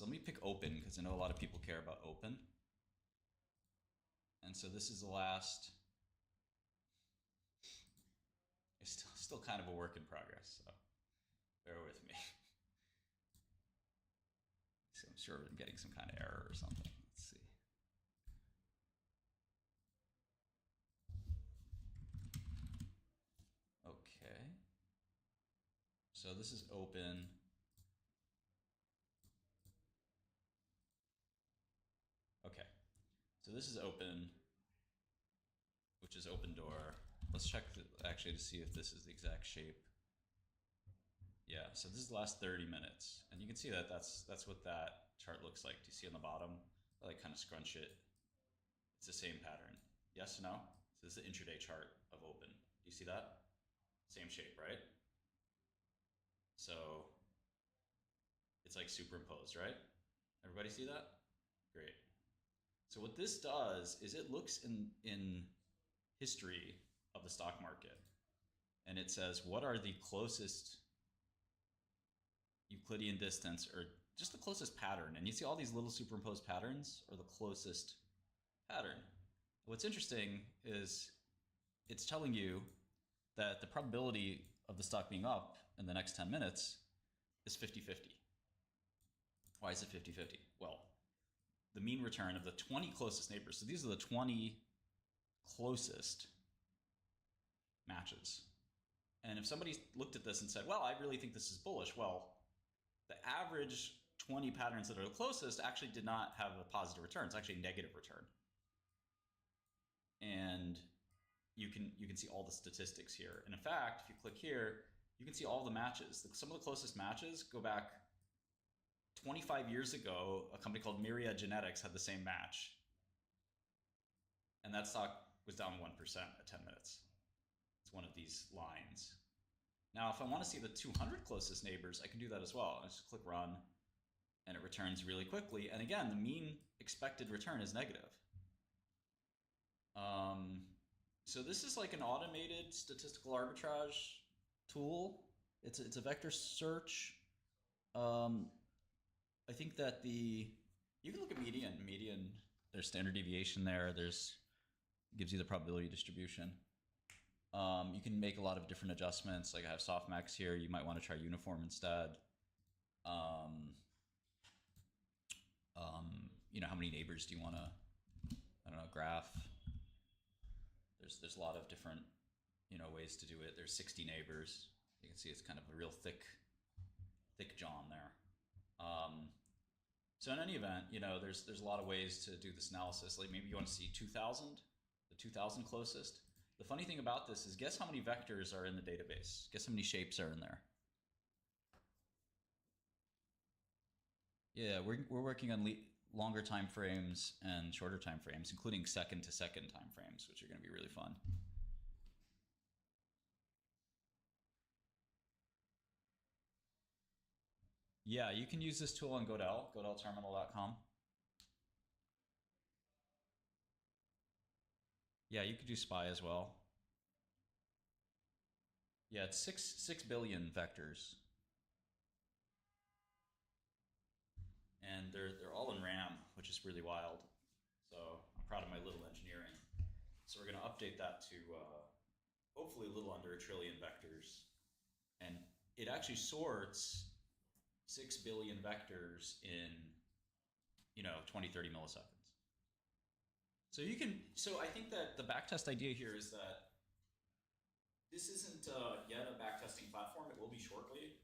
So let me pick open because I know a lot of people care about open. And so this is the last. It's still kind of a work in progress, so bear with me. So I'm sure I'm getting some kind of error or something. Let's see. Okay. So this is open. Okay. So this is open, which is open door. Let's check actually to see if this is the exact shape. Yeah, so this is the last 30 minutes. And you can see that that's what that chart looks like. Do you see on the bottom? I like kind of scrunch it. It's the same pattern. Yes or no? So this is the intraday chart of open. Do you see that? Same shape, right? So it's like superimposed, right? Everybody see that? Great. So what this does is it looks in history of the stock market, and it says what are the closest Euclidean distance, or just the closest pattern. And you see all these little superimposed patterns are the closest pattern. What's interesting is it's telling you that the probability of the stock being up in the next 10 minutes is 50-50. Why is it 50-50? Well, the mean return of the 20 closest neighbors, so these are the 20 closest matches. And if somebody looked at this and said, well, I really think this is bullish, well, the average 20 patterns that are the closest actually did not have a positive return. It's actually a negative return. And you can see all the statistics here. And in fact, if you click here, you can see all the matches. Some of the closest matches go back 25 years ago. A company called Myriad Genetics had the same match. And that stock was down 1% at 10 minutes. It's one of these lines. Now, if I want to see the 200 closest neighbors, I can do that as well. I just click run, and it returns really quickly. And again, the mean expected return is negative. So this is like an automated statistical arbitrage tool. It's a vector search. I think that you can look at median. Median, there's standard deviation there. Gives you the probability distribution. You can make a lot of different adjustments. Like I have softmax here. You might want to try uniform instead. How many neighbors do you want to, I don't know, graph? There's a lot of different, ways to do it. There's 60 neighbors. You can see it's kind of a real thick John there. So in any event, there's a lot of ways to do this analysis. Like maybe you want to see 2,000, the 2,000 closest. The funny thing about this is guess how many vectors are in the database? Guess how many shapes are in there? Yeah, we're working on longer time frames and shorter time frames, including second to second time frames, which are going to be really fun. Yeah, you can use this tool on Godel, godelterminal.com. Yeah, you could do SPY as well. Yeah, it's 6 billion vectors. And they're all in RAM, which is really wild. So I'm proud of my little engineering. So we're going to update that to hopefully a little under 1 trillion vectors. And it actually sorts 6 billion vectors in 20, 30 milliseconds. So I think that the backtest idea here is that this isn't yet a backtesting platform. It will be shortly.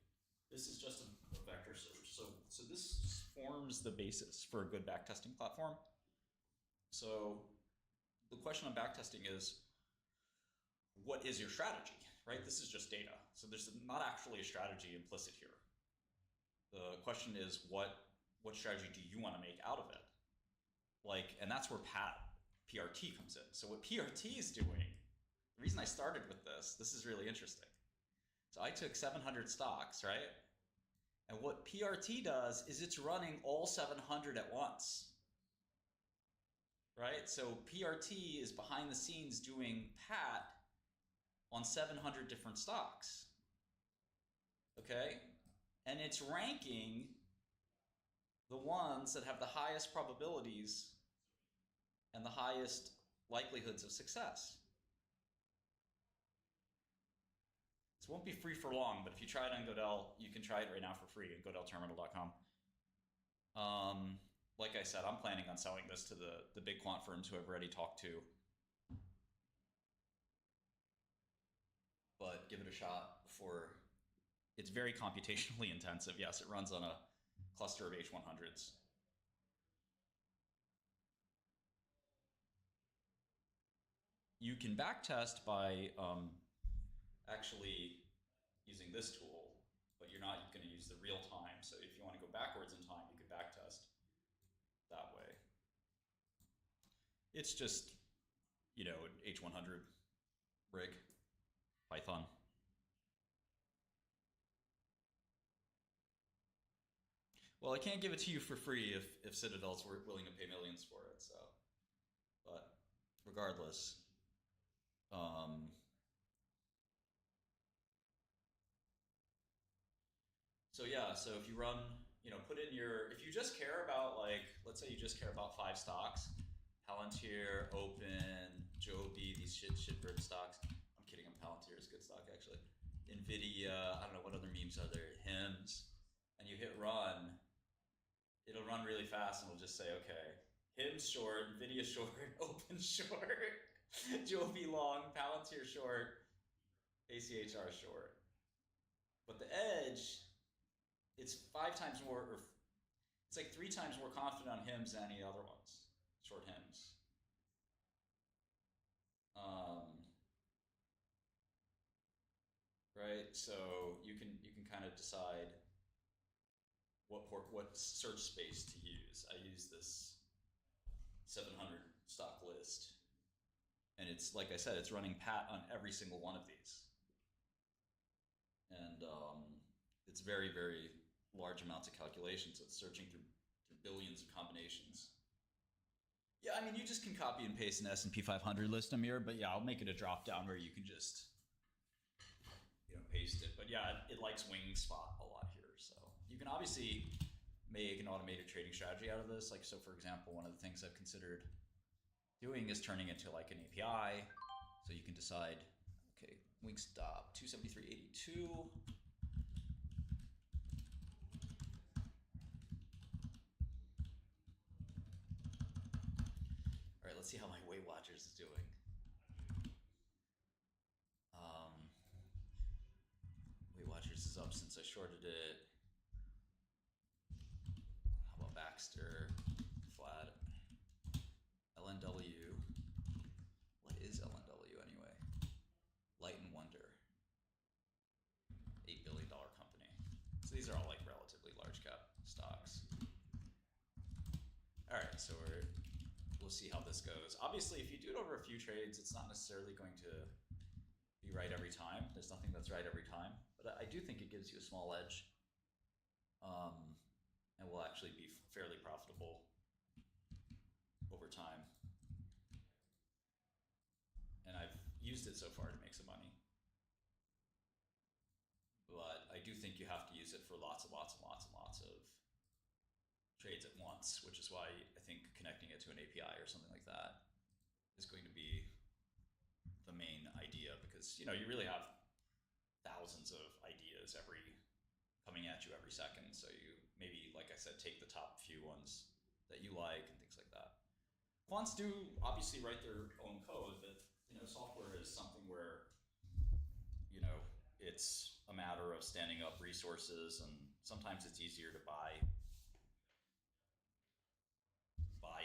This is just a vector search. So this forms the basis for a good backtesting platform. So the question on backtesting is, what is your strategy, right? This is just data. So there's not actually a strategy implicit here. The question is, what strategy do you want to make out of it? And that's where PRT comes in. So what PRT is doing, the reason I started with this is really interesting. So I took 700 stocks, right? And what PRT does is it's running all 700 at once, right? So PRT is behind the scenes doing PAT on 700 different stocks, okay? And it's ranking the ones that have the highest probabilities and the highest likelihoods of success. This won't be free for long, but if you try it on Godel, you can try it right now for free at godelterminal.com. Like I said, I'm planning on selling this to the big quant firms who I've already talked to. But give it a shot before. It's very computationally intensive. Yes, it runs on a cluster of H100s. You can backtest by actually using this tool, but you're not going to use the real time. So if you want to go backwards in time, you could backtest that way. It's just, you know, an H100 rig, Python. Well, I can't give it to you for free if Citadel's were willing to pay millions for it, so. But regardless, so yeah, so if you run, you know, put in your, if you just care about, like, let's say you just care about 5 stocks, Palantir, Open, Joby, these shitbird stocks. I'm kidding, Palantir is good stock, actually. NVIDIA, I don't know, what other memes are there? HIMS. And you hit run, it'll run really fast and it'll just say, okay, HIMS short, NVIDIA short, Open short, Joby long, Palantir short, ACHR short. But the edge, it's 5 times more, or it's like 3 times more confident on HIMS than any other ones, short HIMS. Right, so you can kind of decide what search space to use. I use this 700 stock list, and it's, like I said, it's running pat on every single one of these, and it's very, very large amounts of calculations. It's searching through billions of combinations. Yeah, I mean, you just can copy and paste an S&P 500 list, Amir, but yeah, I'll make it a drop down where you can just, you know, paste it. But yeah, it likes Wingspot a lot here. So you can obviously make an automated trading strategy out of this. Like, so for example, one of the things I've considered doing is turning it into like an API. So you can decide, okay, Wingstop 273.82. Let's see how my Weight Watchers is doing. Weight Watchers is up since I shorted it. How about Baxter? Flat. LNW. What is LNW anyway? Light and Wonder. $8 billion company. So these are all like relatively large cap stocks. All right, so we'll see how this goes. Obviously, if you do it over a few trades, it's not necessarily going to be right every time. There's nothing that's right every time, but I do think it gives you a small edge, and will actually be fairly profitable over time. And I've used it so far to make some money, but I do think you have to use it for lots and lots and lots and lots of trades at once, which is why I think connecting it to an API or something like that is going to be the main idea, because, you know, you really have thousands of ideas coming at you every second. So you maybe, like I said, take the top few ones that you like and things like that. Quants do obviously write their own code, but, you know, software is something where, you know, it's a matter of standing up resources, and sometimes it's easier to buy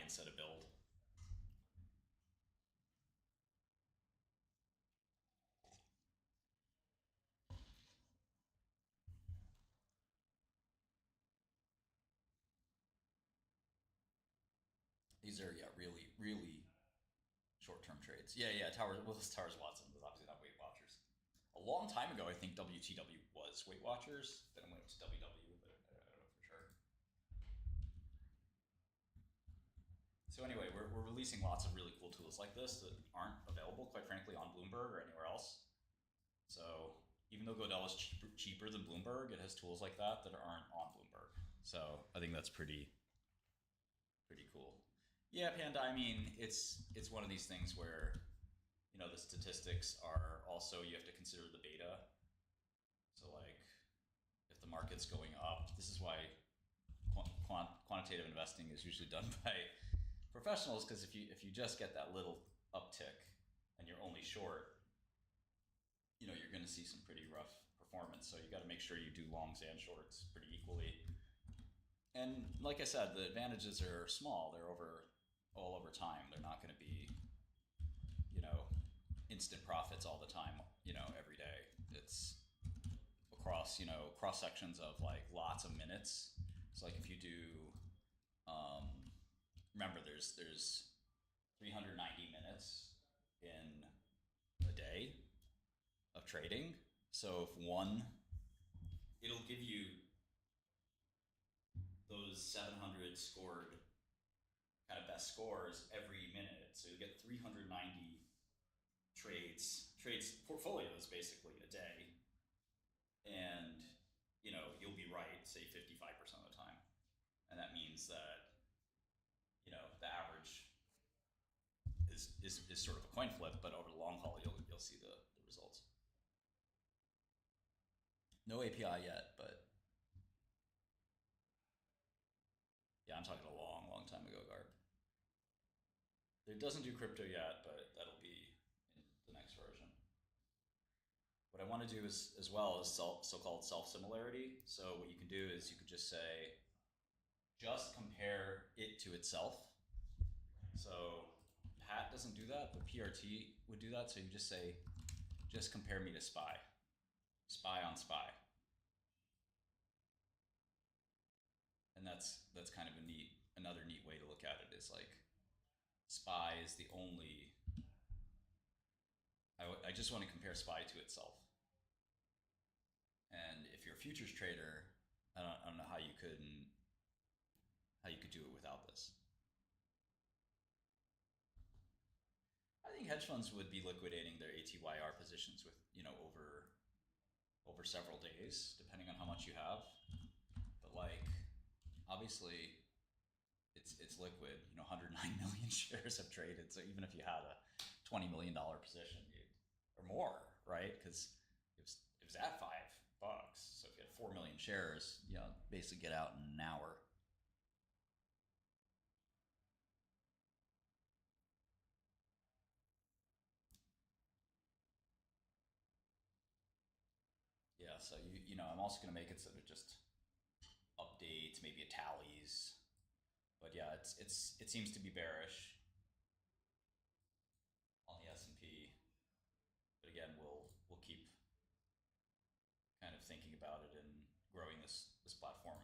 instead of build. These are, yeah, really, really short-term trades. Yeah, Towers, well, this Towers Watson was obviously not Weight Watchers. A long time ago, I think WTW was Weight Watchers, then it went to WW, but I don't know for sure. So anyway, we're releasing lots of really cool tools like this that aren't available, quite frankly, on Bloomberg or anywhere else. So even though Godel is cheaper than Bloomberg, it has tools like that aren't on Bloomberg. So I think that's pretty Pretty cool. Yeah, Panda. I mean, it's one of these things where the statistics are also you have to consider the beta. So like if the market's going up, this is why quantitative investing is usually done by professionals because if you just get that little uptick and you're only short, you're going to see some pretty rough performance. So you got to make sure you do longs and shorts pretty equally. And like I said, the advantages are small. They're all over time. They're not going to be you know instant profits all the time. Every day. It's across cross sections of like lots of minutes. So like if you do, um, remember there's 390 minutes in a day of trading. So if one, it'll give you those 700 scored kind of best scores every minute. So you get 390 trades portfolios basically a day, and you'll be right, say 55% of the time, and that means that the average is sort of a coin flip, but over the long haul you'll see the results. No API yet, but yeah, I'm talking a long, long time ago, Garb. It doesn't do crypto yet, but that'll be in the next version. What I want to do is as well is so-called self-similarity. So what you can do is you could just say, just compare it to itself. So Pat doesn't do that, but PRT would do that. So you just say, just compare me to SPY, SPY on SPY, and that's kind of another neat way to look at it. Is like SPY is the only. I just want to compare SPY to itself. And if you're a futures trader, I don't know how you could do it without this. I think hedge funds would be liquidating their ATYR positions with over several days, depending on how much you have. But like, obviously, it's liquid. 109 million shares have traded. So even if you had a $20 million position, or more, right? Because it was at $5. So if you had 4 million shares, basically get out in an hour. Yeah. So I'm also going to make it so that it just updates, maybe it tallies. But yeah, it seems to be bearish on the S&P. But again, we'll keep kind of thinking about it and growing this platform.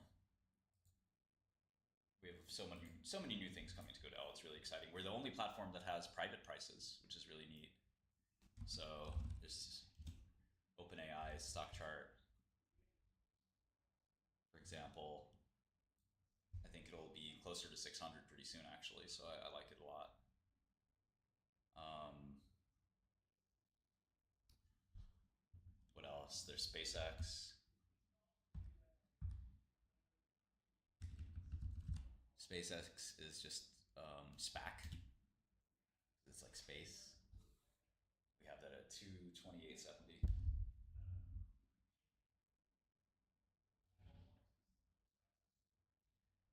We have so many new things coming to Godel. It's really exciting. We're the only platform that has private prices, which is really neat. So there's OpenAI's stock chart, for example. I think it'll be closer to 600 pretty soon, actually. So I like it a lot. What else? There's SpaceX. SpaceX is just SPAC. It's like space. We have that at 228.70.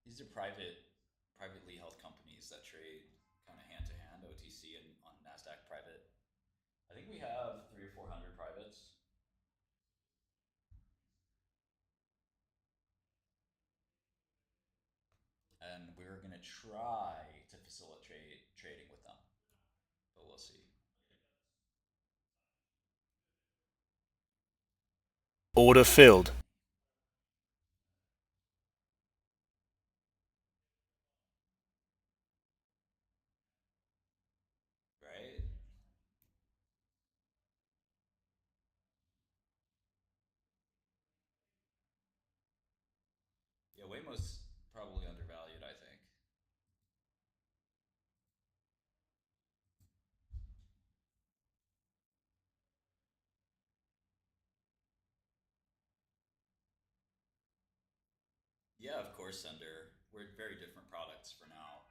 These are privately held companies that trade kind of hand to hand, OTC, and on Nasdaq private. I think we have 300 or 400 privates. And we're going to try to facilitate trading with them, but we'll see. Order filled. Right? Yeah, Waymo's probably undervalued, I think. Yeah, of course, Sender. We're very different products for now.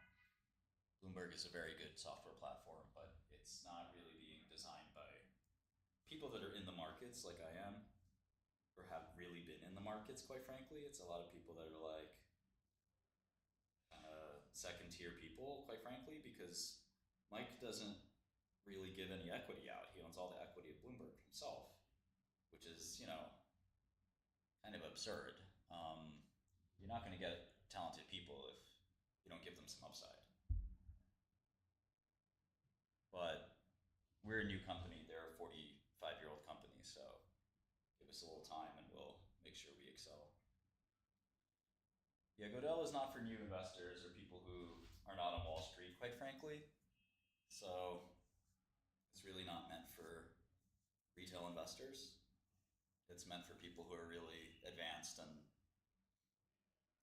Bloomberg is a very good software platform, but it's not really being designed by people that are in the markets like I am, or have really been in the markets, quite frankly. It's a lot of people that are like second tier people, quite frankly, because Mike doesn't really give any equity out. He owns all the equity of Bloomberg himself, which is, kind of absurd. You're not going to get talented people if you don't give them some upside. But we're a new company. They're a 45-year-old company, so give us a little time and we'll make sure we excel. Yeah, Godel is not for new investors or people who are not on Wall Street, quite frankly. So it's really not meant for retail investors. It's meant for people who are really advanced and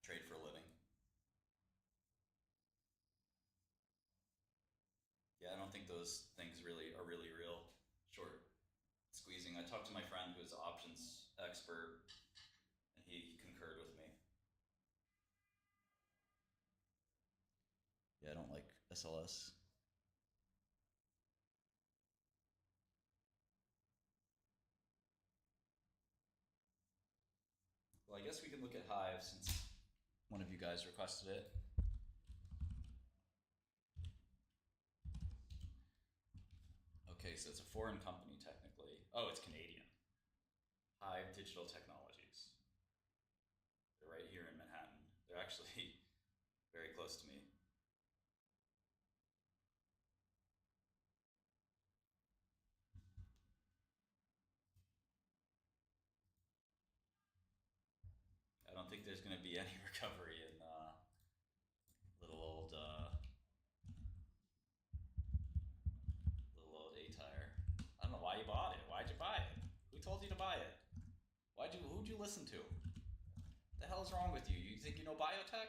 trade for a living. Yeah, I don't think those things really are really real. Short squeezing. I talked to my friend who's an options expert, and he concurred with me. Yeah, I don't like SLS. Well, I guess we can look at Hive since one of you guys requested it. Okay, so it's a foreign company technically. Oh, it's Canadian. Hive Digital Technologies. They're right here in Manhattan. They're actually very close to me. I don't think there's going to be any recovery in little old A-tire. I don't know why you bought it. Why'd you buy it? Who told you to buy it? Who'd you listen to? What the hell is wrong with you? You think you know biotech?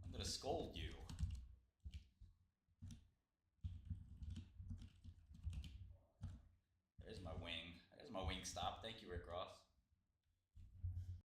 I'm gonna scold you. There's my wing. There's my wing stop. Thank you, Rick Ross.